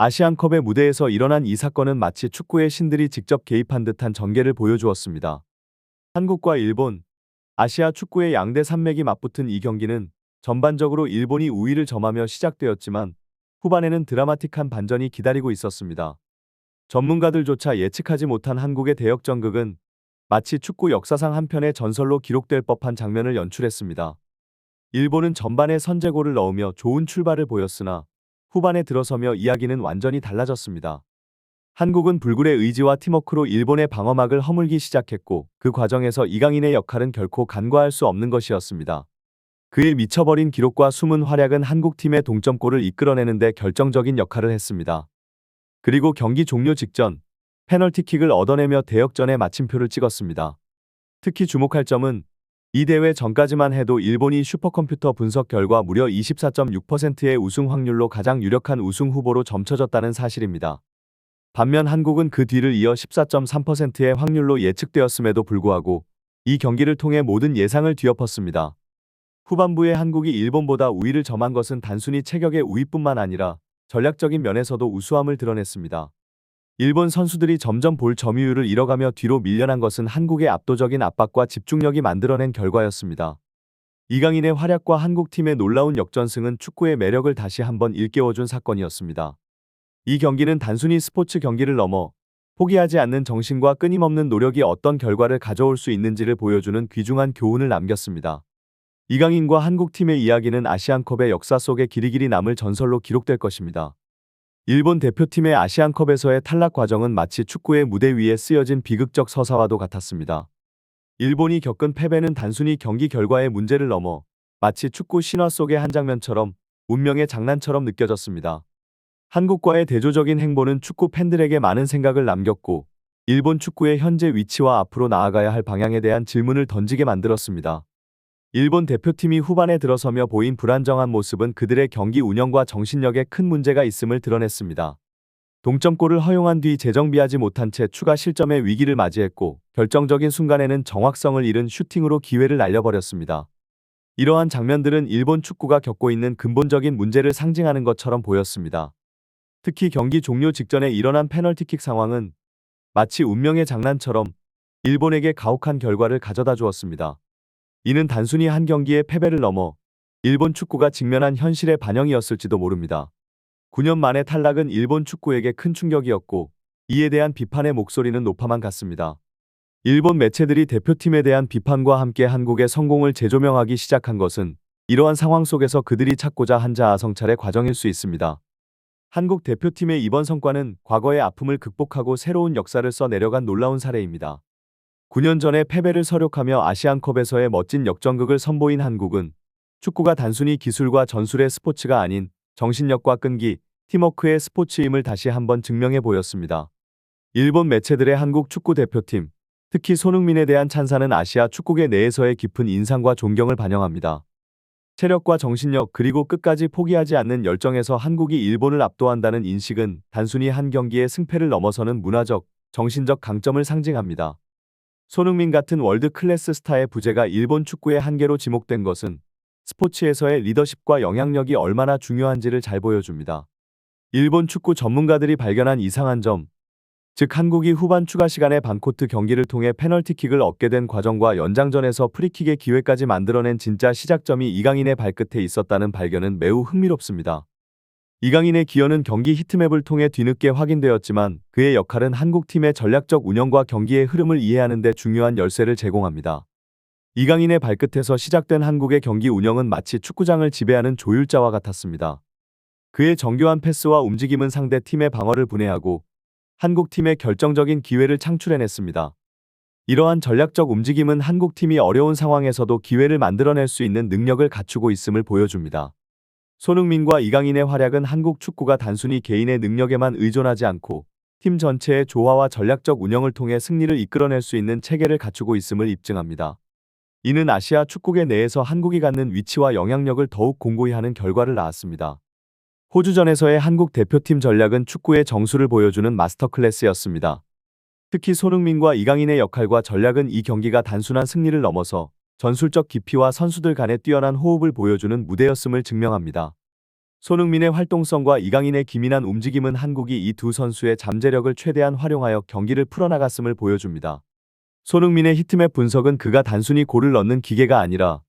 아시안컵의 무대에서 일어난 이 사건은 마치 축구의 신들이 직접 개입한 듯한 전개를 보여주었습니다. 한국과 일본, 아시아 축구의 양대 산맥이 맞붙은 이 경기는 전반적으로 일본이 우위를 점하며 시작되었지만 후반에는 드라마틱한 반전이 기다리고 있었습니다. 전문가들조차 예측하지 못한 한국의 대역전극은 마치 축구 역사상 한 편의 전설로 기록될 법한 장면을 연출했습니다. 일본은 전반에 선제골을 넣으며 좋은 출발을 보였으나 후반에 들어서며 이야기는 완전히 달라졌습니다. 한국은 불굴의 의지와 팀워크로 일본의 방어막을 허물기 시작했고 그 과정에서 이강인의 역할은 결코 간과할 수 없는 것이었습니다. 그의 미쳐버린 기록과 숨은 활약은 한국팀의 동점골을 이끌어내는데 결정적인 역할을 했습니다. 그리고 경기 종료 직전 페널티킥을 얻어내며 대역전의 마침표를 찍었습니다. 특히 주목할 점은 이 대회 전까지만 해도 일본이 슈퍼컴퓨터 분석 결과 무려 24.6%의 우승 확률로 가장 유력한 우승 후보로 점쳐졌다는 사실입니다. 반면 한국은 그 뒤를 이어 14.3%의 확률로 예측되었음에도 불구하고 이 경기를 통해 모든 예상을 뒤엎었습니다. 후반부에 한국이 일본보다 우위를 점한 것은 단순히 체격의 우위뿐만 아니라 전략적인 면에서도 우수함을 드러냈습니다. 일본 선수들이 점점 볼 점유율을 잃어가며 뒤로 밀려난 것은 한국의 압도적인 압박과 집중력이 만들어낸 결과였습니다. 이강인의 활약과 한국팀의 놀라운 역전승은 축구의 매력을 다시 한번 일깨워준 사건이었습니다. 이 경기는 단순히 스포츠 경기를 넘어 포기하지 않는 정신과 끊임없는 노력이 어떤 결과를 가져올 수 있는지를 보여주는 귀중한 교훈을 남겼습니다. 이강인과 한국팀의 이야기는 아시안컵의 역사 속에 길이길이 남을 전설로 기록될 것입니다. 일본 대표팀의 아시안컵에서의 탈락 과정은 마치 축구의 무대 위에 쓰여진 비극적 서사와도 같았습니다. 일본이 겪은 패배는 단순히 경기 결과의 문제를 넘어 마치 축구 신화 속의 한 장면처럼 운명의 장난처럼 느껴졌습니다. 한국과의 대조적인 행보는 축구 팬들에게 많은 생각을 남겼고 일본 축구의 현재 위치와 앞으로 나아가야 할 방향에 대한 질문을 던지게 만들었습니다. 일본 대표팀이 후반에 들어서며 보인 불안정한 모습은 그들의 경기 운영과 정신력에 큰 문제가 있음을 드러냈습니다. 동점골을 허용한 뒤 재정비하지 못한 채 추가 실점의 위기를 맞이했고 결정적인 순간에는 정확성을 잃은 슈팅으로 기회를 날려버렸습니다. 이러한 장면들은 일본 축구가 겪고 있는 근본적인 문제를 상징하는 것처럼 보였습니다. 특히 경기 종료 직전에 일어난 페널티킥 상황은 마치 운명의 장난처럼 일본에게 가혹한 결과를 가져다 주었습니다. 이는 단순히 한 경기의 패배를 넘어 일본 축구가 직면한 현실의 반영이었을지도 모릅니다. 9년 만의 탈락은 일본 축구에게 큰 충격이었고 이에 대한 비판의 목소리는 높아만 갔습니다. 일본 매체들이 대표팀에 대한 비판과 함께 한국의 성공을 재조명하기 시작한 것은 이러한 상황 속에서 그들이 찾고자 한 자아성찰의 과정일 수 있습니다. 한국 대표팀의 이번 성과는 과거의 아픔을 극복하고 새로운 역사를 써 내려간 놀라운 사례입니다. 9년 전에 패배를 서력하며 아시안컵에서의 멋진 역전극을 선보인 한국은 축구가 단순히 기술과 전술의 스포츠가 아닌 정신력과 끈기, 팀워크의 스포츠임을 다시 한번 증명해 보였습니다. 일본 매체들의 한국 축구 대표팀, 특히 손흥민에 대한 찬사는 아시아 축구계 내에서의 깊은 인상과 존경을 반영합니다. 체력과 정신력 그리고 끝까지 포기하지 않는 열정에서 한국이 일본을 압도한다는 인식은 단순히 한 경기의 승패를 넘어서는 문화적, 정신적 강점을 상징합니다. 손흥민 같은 월드 클래스 스타의 부재가 일본 축구의 한계로 지목된 것은 스포츠에서의 리더십과 영향력이 얼마나 중요한지를 잘 보여줍니다. 일본 축구 전문가들이 발견한 이상한 점, 즉 한국이 후반 추가 시간에 반코트 경기를 통해 페널티킥을 얻게 된 과정과 연장전에서 프리킥의 기회까지 만들어낸 진짜 시작점이 이강인의 발끝에 있었다는 발견은 매우 흥미롭습니다. 이강인의 기여는 경기 히트맵을 통해 뒤늦게 확인되었지만 그의 역할은 한국팀의 전략적 운영과 경기의 흐름을 이해하는 데 중요한 열쇠를 제공합니다. 이강인의 발끝에서 시작된 한국의 경기 운영은 마치 축구장을 지배하는 조율자와 같았습니다. 그의 정교한 패스와 움직임은 상대 팀의 방어를 분해하고 한국팀의 결정적인 기회를 창출해냈습니다. 이러한 전략적 움직임은 한국팀이 어려운 상황에서도 기회를 만들어낼 수 있는 능력을 갖추고 있음을 보여줍니다. 손흥민과 이강인의 활약은 한국 축구가 단순히 개인의 능력에만 의존하지 않고 팀 전체의 조화와 전략적 운영을 통해 승리를 이끌어낼 수 있는 체계를 갖추고 있음을 입증합니다. 이는 아시아 축구계 내에서 한국이 갖는 위치와 영향력을 더욱 공고히 하는 결과를 낳았습니다. 호주전에서의 한국 대표팀 전략은 축구의 정수를 보여주는 마스터클래스였습니다. 특히 손흥민과 이강인의 역할과 전략은 이 경기가 단순한 승리를 넘어서 전술적 깊이와 선수들 간의 뛰어난 호흡을 보여주는 무대였음을 증명합니다. 손흥민의 활동성과 이강인의 기민한 움직임은 한국이 이 두 선수의 잠재력을 최대한 활용하여 경기를 풀어나갔음을 보여줍니다. 손흥민의 히트맵 분석은 그가 단순히 골을 넣는 기계가 아니라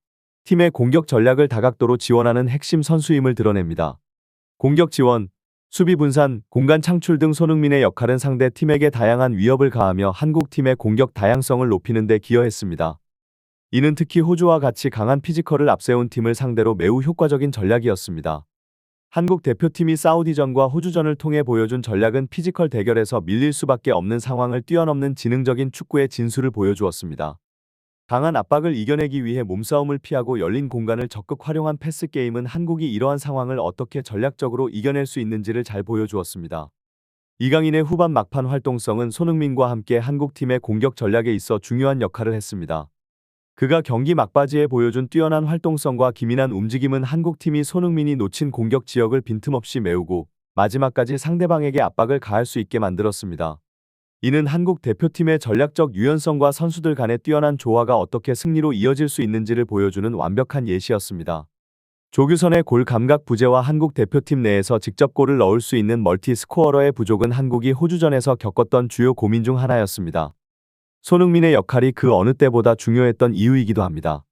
팀의 공격 전략을 다각도로 지원하는 핵심 선수임을 드러냅니다. 공격 지원, 수비 분산, 공간 창출 등 손흥민의 역할은 상대 팀에게 다양한 위협을 가하며 한국 팀의 공격 다양성을 높이는 데 기여했습니다. 이는 특히 호주와 같이 강한 피지컬을 앞세운 팀을 상대로 매우 효과적인 전략이었습니다. 한국 대표팀이 사우디전과 호주전을 통해 보여준 전략은 피지컬 대결에서 밀릴 수밖에 없는 상황을 뛰어넘는 지능적인 축구의 진수를 보여주었습니다. 강한 압박을 이겨내기 위해 몸싸움을 피하고 열린 공간을 적극 활용한 패스 게임은 한국이 이러한 상황을 어떻게 전략적으로 이겨낼 수 있는지를 잘 보여주었습니다. 이강인의 후반 막판 활동성은 손흥민과 함께 한국팀의 공격 전략에 있어 중요한 역할을 했습니다. 그가 경기 막바지에 보여준 뛰어난 활동성과 기민한 움직임은 한국팀이 손흥민이 놓친 공격 지역을 빈틈없이 메우고 마지막까지 상대방에게 압박을 가할 수 있게 만들었습니다. 이는 한국 대표팀의 전략적 유연성과 선수들 간의 뛰어난 조화가 어떻게 승리로 이어질 수 있는지를 보여주는 완벽한 예시였습니다. 조규선의 골 감각 부재와 한국 대표팀 내에서 직접 골을 넣을 수 있는 멀티 스코어러의 부족은 한국이 호주전에서 겪었던 주요 고민 중 하나였습니다. 손흥민의 역할이 그 어느 때보다 중요했던 이유이기도 합니다.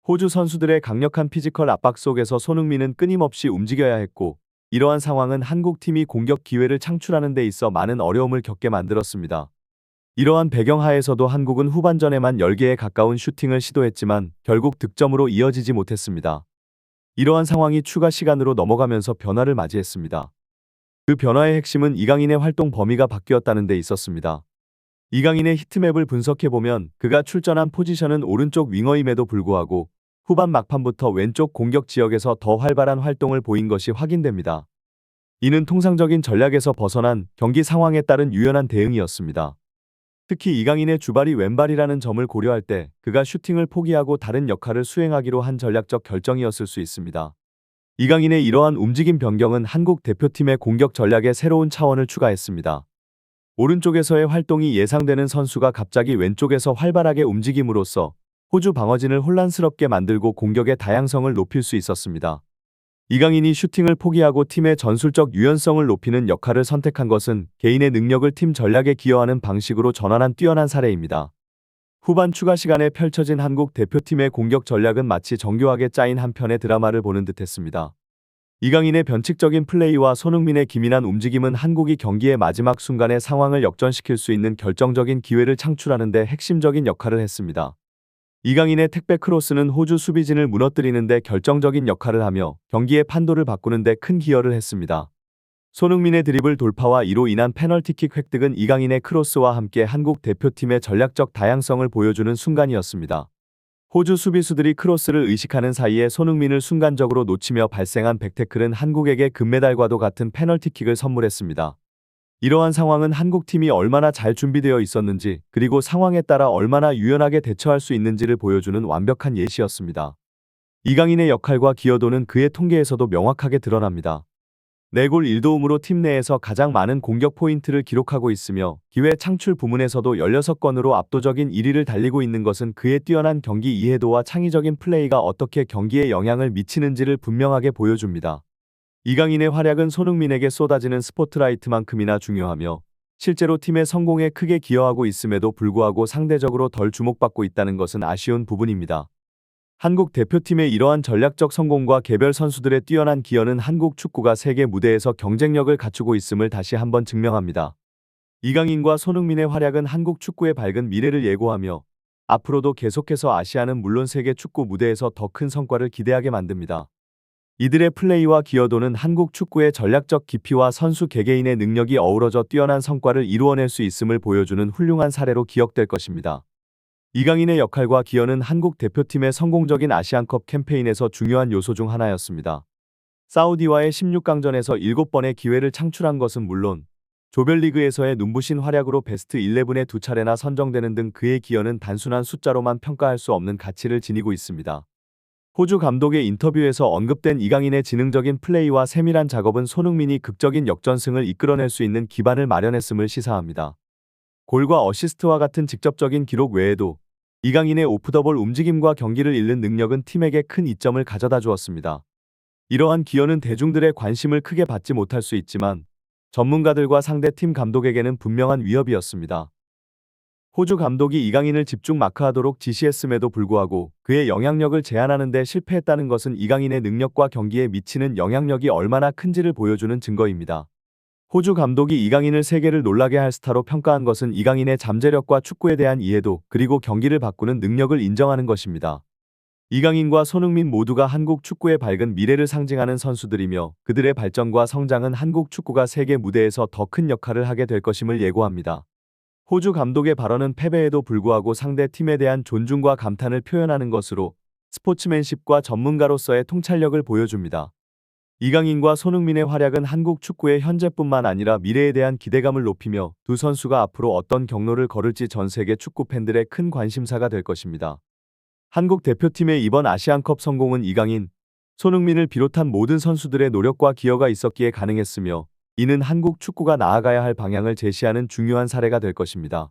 호주 선수들의 강력한 피지컬 압박 속에서 손흥민은 끊임없이 움직여야 했고, 이러한 상황은 한국팀이 공격 기회를 창출하는 데 있어 많은 어려움을 겪게 만들었습니다. 이러한 배경 하에서도 한국은 후반전에만 10개에 가까운 슈팅을 시도했지만 결국 득점으로 이어지지 못했습니다. 이러한 상황이 추가 시간으로 넘어가면서 변화를 맞이했습니다. 그 변화의 핵심은 이강인의 활동 범위가 바뀌었다는 데 있었습니다. 이강인의 히트맵을 분석해보면 그가 출전한 포지션은 오른쪽 윙어임에도 불구하고 후반 막판부터 왼쪽 공격 지역에서 더 활발한 활동을 보인 것이 확인됩니다. 이는 통상적인 전략에서 벗어난 경기 상황에 따른 유연한 대응이었습니다. 특히 이강인의 주발이 왼발이라는 점을 고려할 때 그가 슈팅을 포기하고 다른 역할을 수행하기로 한 전략적 결정이었을 수 있습니다. 이강인의 이러한 움직임 변경은 한국 대표팀의 공격 전략에 새로운 차원을 추가했습니다. 오른쪽에서의 활동이 예상되는 선수가 갑자기 왼쪽에서 활발하게 움직임으로써 호주 방어진을 혼란스럽게 만들고 공격의 다양성을 높일 수 있었습니다. 이강인이 슈팅을 포기하고 팀의 전술적 유연성을 높이는 역할을 선택한 것은 개인의 능력을 팀 전략에 기여하는 방식으로 전환한 뛰어난 사례입니다. 후반 추가 시간에 펼쳐진 한국 대표팀의 공격 전략은 마치 정교하게 짜인 한 편의 드라마를 보는 듯했습니다. 이강인의 변칙적인 플레이와 손흥민의 기민한 움직임은 한국이 경기의 마지막 순간에 상황을 역전시킬 수 있는 결정적인 기회를 창출하는 데 핵심적인 역할을 했습니다. 이강인의 택배 크로스는 호주 수비진을 무너뜨리는 데 결정적인 역할을 하며 경기의 판도를 바꾸는 데 큰 기여를 했습니다. 손흥민의 드리블 돌파와 이로 인한 페널티킥 획득은 이강인의 크로스와 함께 한국 대표팀의 전략적 다양성을 보여주는 순간이었습니다. 호주 수비수들이 크로스를 의식하는 사이에 손흥민을 순간적으로 놓치며 발생한 백태클은 한국에게 금메달과도 같은 페널티킥을 선물했습니다. 이러한 상황은 한국팀이 얼마나 잘 준비되어 있었는지 그리고 상황에 따라 얼마나 유연하게 대처할 수 있는지를 보여주는 완벽한 예시였습니다. 이강인의 역할과 기여도는 그의 통계에서도 명확하게 드러납니다. 4골 1도움으로 팀 내에서 가장 많은 공격 포인트를 기록하고 있으며 기회 창출 부문에서도 16건으로 압도적인 1위를 달리고 있는 것은 그의 뛰어난 경기 이해도와 창의적인 플레이가 어떻게 경기에 영향을 미치는지를 분명하게 보여줍니다. 이강인의 활약은 손흥민에게 쏟아지는 스포트라이트만큼이나 중요하며 실제로 팀의 성공에 크게 기여하고 있음에도 불구하고 상대적으로 덜 주목받고 있다는 것은 아쉬운 부분입니다. 한국 대표팀의 이러한 전략적 성공과 개별 선수들의 뛰어난 기여는 한국 축구가 세계 무대에서 경쟁력을 갖추고 있음을 다시 한번 증명합니다. 이강인과 손흥민의 활약은 한국 축구의 밝은 미래를 예고하며 앞으로도 계속해서 아시아는 물론 세계 축구 무대에서 더 큰 성과를 기대하게 만듭니다. 이들의 플레이와 기여도는 한국 축구의 전략적 깊이와 선수 개개인의 능력이 어우러져 뛰어난 성과를 이루어낼 수 있음을 보여주는 훌륭한 사례로 기억될 것입니다. 이강인의 역할과 기여는 한국 대표팀의 성공적인 아시안컵 캠페인에서 중요한 요소 중 하나였습니다. 사우디와의 16강전에서 7번의 기회를 창출한 것은 물론 조별리그에서의 눈부신 활약으로 베스트 11에 2차례나 선정되는 등 그의 기여는 단순한 숫자로만 평가할 수 없는 가치를 지니고 있습니다. 호주 감독의 인터뷰에서 언급된 이강인의 지능적인 플레이와 세밀한 작업은 손흥민이 극적인 역전승을 이끌어낼 수 있는 기반을 마련했음을 시사합니다. 골과 어시스트와 같은 직접적인 기록 외에도 이강인의 오프더볼 움직임과 경기를 읽는 능력은 팀에게 큰 이점을 가져다 주었습니다. 이러한 기여는 대중들의 관심을 크게 받지 못할 수 있지만 전문가들과 상대팀 감독에게는 분명한 위협이었습니다. 호주 감독이 이강인을 집중 마크하도록 지시했음에도 불구하고 그의 영향력을 제한하는 데 실패했다는 것은 이강인의 능력과 경기에 미치는 영향력이 얼마나 큰지를 보여주는 증거입니다. 호주 감독이 이강인을 세계를 놀라게 할 스타로 평가한 것은 이강인의 잠재력과 축구에 대한 이해도 그리고 경기를 바꾸는 능력을 인정하는 것입니다. 이강인과 손흥민 모두가 한국 축구의 밝은 미래를 상징하는 선수들이며 그들의 발전과 성장은 한국 축구가 세계 무대에서 더 큰 역할을 하게 될 것임을 예고합니다. 호주 감독의 발언은 패배에도 불구하고 상대 팀에 대한 존중과 감탄을 표현하는 것으로 스포츠맨십과 전문가로서의 통찰력을 보여줍니다. 이강인과 손흥민의 활약은 한국 축구의 현재뿐만 아니라 미래에 대한 기대감을 높이며 두 선수가 앞으로 어떤 경로를 걸을지 전 세계 축구 팬들의 큰 관심사가 될 것입니다. 한국 대표팀의 이번 아시안컵 성공은 이강인, 손흥민을 비롯한 모든 선수들의 노력과 기여가 있었기에 가능했으며 이는 한국 축구가 나아가야 할 방향을 제시하는 중요한 사례가 될 것입니다.